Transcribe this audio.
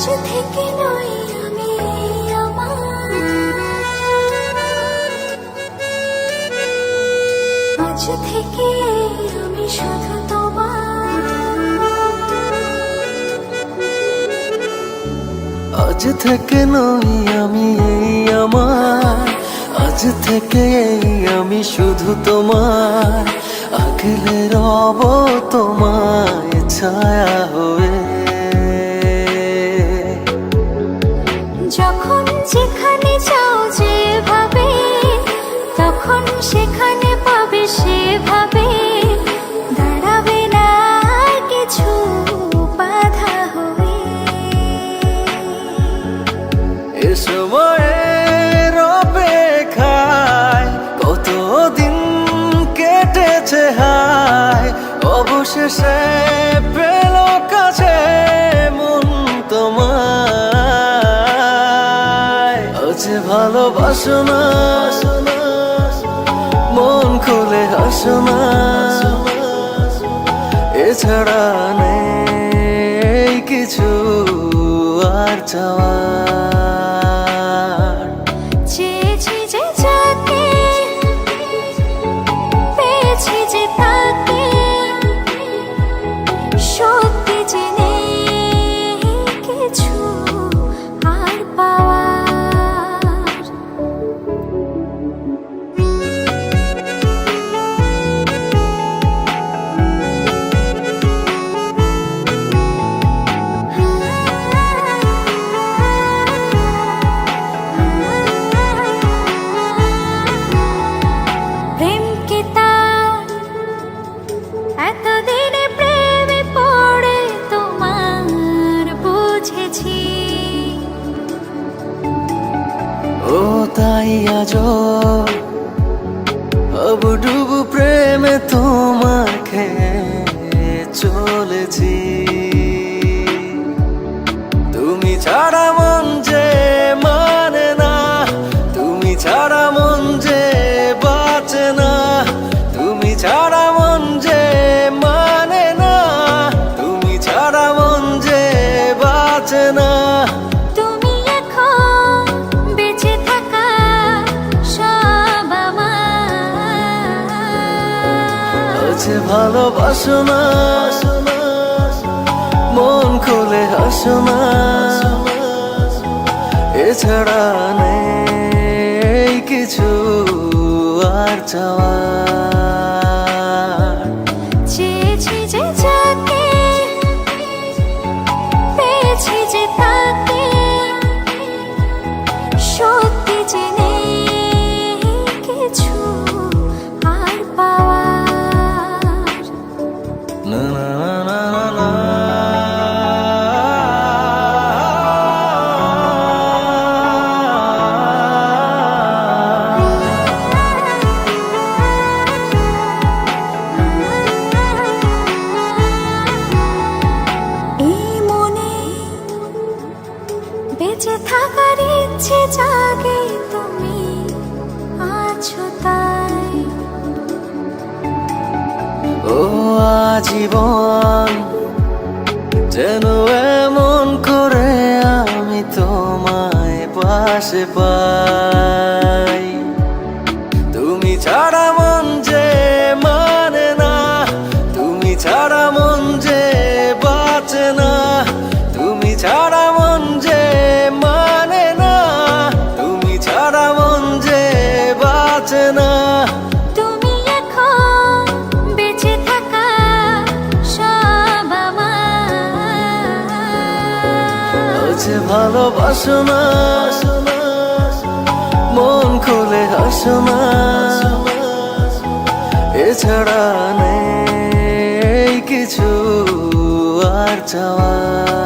থেকে নই আমি আমার, আজ থেকে আমি শুধু তোমার। আজ থেকে নই আমি আমার, আজ থেকে আমি শুধু তোমার। আগলে রব তোমায় ছায়া হয়ে, যখন যেখানে যাও যেভাবে, তখন সেখানে পাবে সেভাবে। দাঁড়াবে না কিছু বাধা হয়ে। এ সময়ের অপেক্ষায় কতদিন কেটেছে হায়, অবশেষে পেল কাছে মন তোমায়। আজ ভালোবাসো না, মন খুলে হাসো না, এছাড়া নেই কিছু আর চাওয়ার। চেয়েছি যে যাকে, পেয়েছি যে তাকে, সত্যি যে নেই কিছু আর পাওয়ার। প্রেমকে তার এতদিনে প্রেমে পড়ে তোমার বুঝেছি। ও তাই আজো হাবুডুবু প্রেমে তোমাকে চলেছি। তুমি ছাড়া মন যে মানে না, তুমি ছাড়া মন যে বাঁচে না, তুমি ছাড়া মন যে মানে না, তুমি ছাড়া মন যে বাঁচে না। তুমি এখন বেঁচে থাকা সব আমার। আজ ভালোবাসো না, মন খুলে হাসো না, এছাড়া নেই কিছু আর চাওয়ার। চেয়েছি যে যাকে, পেয়েছি যে তাকে, সত্যি যে নেই কিছু আর পাওয়ার। না না না না না। এই মনে বেঁচে থাকার ইচ্ছে জাগে, তুমি আছো তাই। ও আজীবন যেন এমন করে আমি তোমায় পাশে পাই। তুমি ছাড়া মন যে মানে না, তুমি ছাড়া মন যে বাঁচে না, তুমি ছাড়া মন যে মানে না, তুমি ছাড়া মন যে বাঁচে না। তুমি এখন বেঁচে থাকা সব আমার। আজ ভালোবাসো না, মন খুলে হাসো না, এছাড়া নেই কিছু আর চাওয়ার।